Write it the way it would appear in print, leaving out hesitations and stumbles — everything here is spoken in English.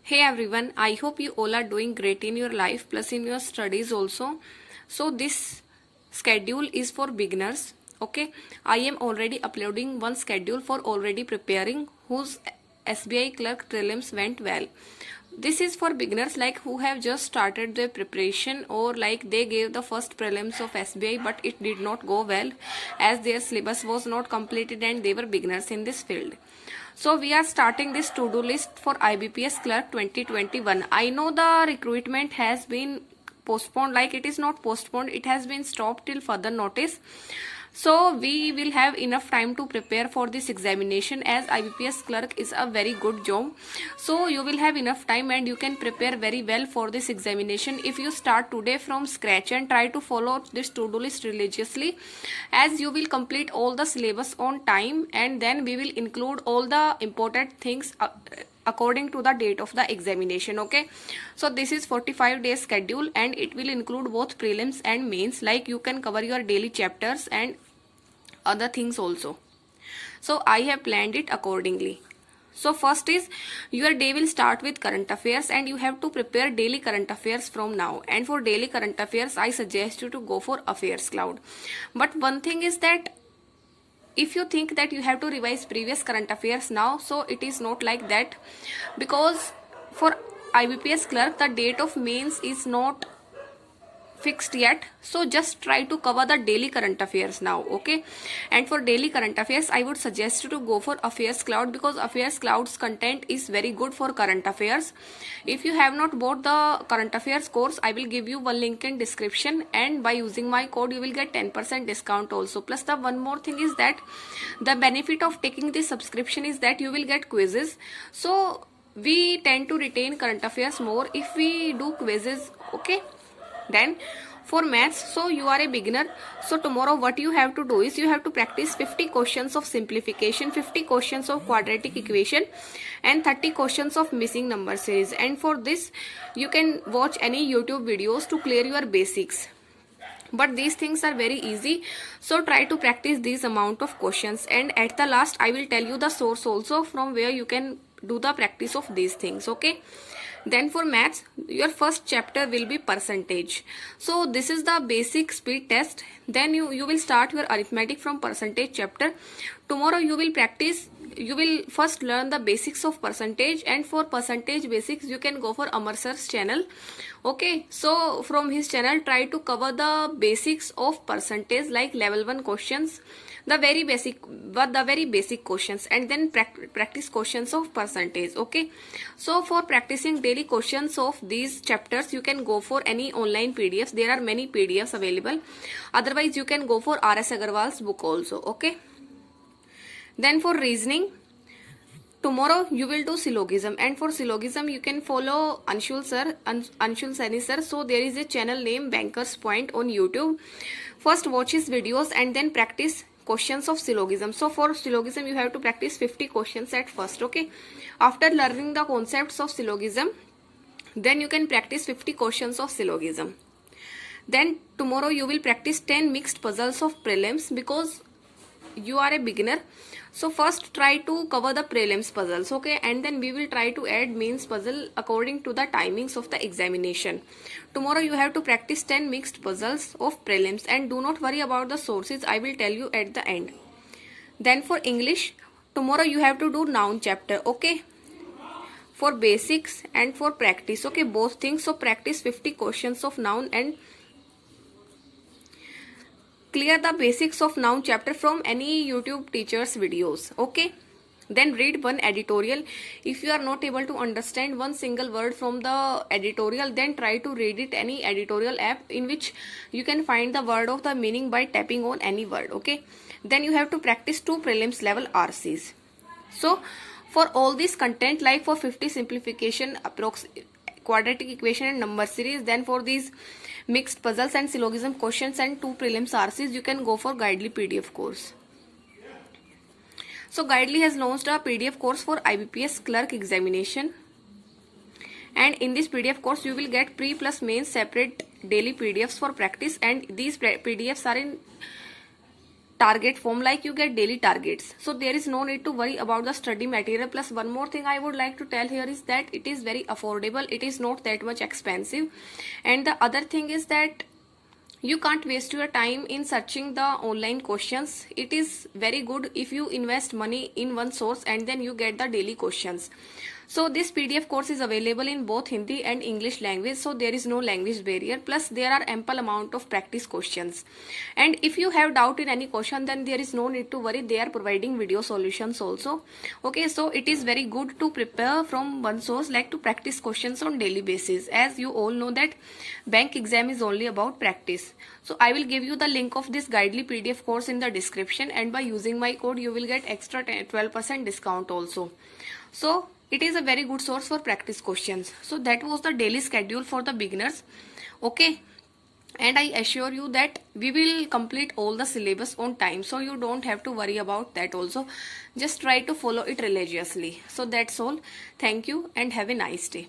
Hey everyone, I hope you all are doing great in your life plus in your studies also. So this schedule is for beginners. Okay, I am already uploading one schedule for already preparing whose SBI clerk prelims went well. This is for beginners like who have just started their preparation or like they gave the first prelims of SBI but it did not go well as their syllabus was not completed and they were beginners in this field. So we are starting this to-do list for IBPS clerk 2021. I know the recruitment has been postponed, like it is not postponed, it has been stopped till further notice. So we will have enough time to prepare for this examination as IBPS clerk is a very good job. So you will have enough time and you can prepare very well for this examination if you start today from scratch and try to follow this to-do list religiously, as you will complete all the syllabus on time and then we will include all the important things according to the date of the examination. Okay, so this is 45 days schedule and it will include both prelims and mains, like you can cover your daily chapters and other things also. So I have planned it accordingly. So first is your day will start with current affairs and you have to prepare daily current affairs from now. And for daily current affairs I suggest you to go for affairs cloud. But one thing is that if you think that you have to revise previous current affairs now, so it is not like that, because for IBPS clerk the date of mains is not fixed yet, so just try to cover the daily current affairs now. Okay, and for daily current affairs I would suggest you to go for affairs cloud because affairs cloud's content is very good for current affairs. If you have not bought the current affairs course, I will give you one link in description and by using my code you will get 10% discount also. Plus the one more thing is that the benefit of taking this subscription is that you will get quizzes. So we tend to retain current affairs more if we do quizzes. Okay, then for maths, so you are a beginner, so tomorrow what you have to do is you have to practice 50 questions of simplification, 50 questions of quadratic equation and 30 questions of missing number series. And for this you can watch any YouTube videos to clear your basics, but these things are very easy, so try to practice these amount of questions. And at the last I will tell you the source also from where you can do the practice of these things. Okay, then for maths your first chapter will be percentage, so this is the basic speed test. Then you will start your arithmetic from percentage chapter. Tomorrow you will practice, you will first learn the basics of percentage, and for percentage basics you can go for Amar sir's channel. Okay, so from his channel try to cover the basics of percentage like level 1 questions, the very basic questions, and then practice questions of percentage. Okay, so for practicing daily questions of these chapters you can go for any online PDFs. There are many PDFs available, otherwise you can go for RS Agarwal's book also. Okay, then for reasoning tomorrow you will do syllogism, and for syllogism you can follow Anshul Sani sir. So there is a channel named Banker's Point on YouTube. First watch his videos and then practice questions of syllogism. So for syllogism you have to practice 50 questions at first. Okay, after learning the concepts of syllogism then you can practice 50 questions of syllogism. Then tomorrow you will practice 10 mixed puzzles of prelims because you are a beginner. So first try to cover the prelims puzzles. Okay, and then we will try to add mains puzzle according to the timings of the examination. Tomorrow you have to practice 10 mixed puzzles of prelims, and do not worry about the sources, I will tell you at the end. Then for English tomorrow you have to do noun chapter. Okay, for basics and for practice. Okay, both things. So practice 50 questions of noun and clear the basics of noun chapter from any YouTube teacher's videos. Okay, then read one editorial. If you are not able to understand one single word from the editorial, then try to read it any editorial app in which you can find the word of the meaning by tapping on any word. Okay, then you have to practice 2 prelims level RCs. So for all this content, like for 50 simplification, quadratic equation and number series, then for these mixed puzzles and syllogism questions and 2 prelims RCs, you can go for Guidely PDF course. So Guidely has launched a PDF course for IBPS clerk examination, and in this PDF course you will get pre plus main separate daily PDFs for practice, and these PDFs are in target form, like you get daily targets, so there is no need to worry about the study material. Plus one more thing I would like to tell here is that it is very affordable, it is not that much expensive. And the other thing is that you can't waste your time in searching the online questions. It is very good if you invest money in one source and then you get the daily questions. So this PDF course is available in both Hindi and English language, so there is no language barrier. Plus there are ample amount of practice questions. And if you have doubt in any question, then there is no need to worry, they are providing video solutions also. Okay, so it is very good to prepare from one source, like to practice questions on daily basis. As you all know that bank exam is only about practice. So I will give you the link of this Guidely PDF course in the description, and by using my code you will get extra 12% discount also. So it is a very good source for practice questions. So that was the daily schedule for the beginners. Okay, and I assure you that we will complete all the syllabus on time, so you don't have to worry about that also. Just try to follow it religiously. So that's all. Thank you and have a nice day.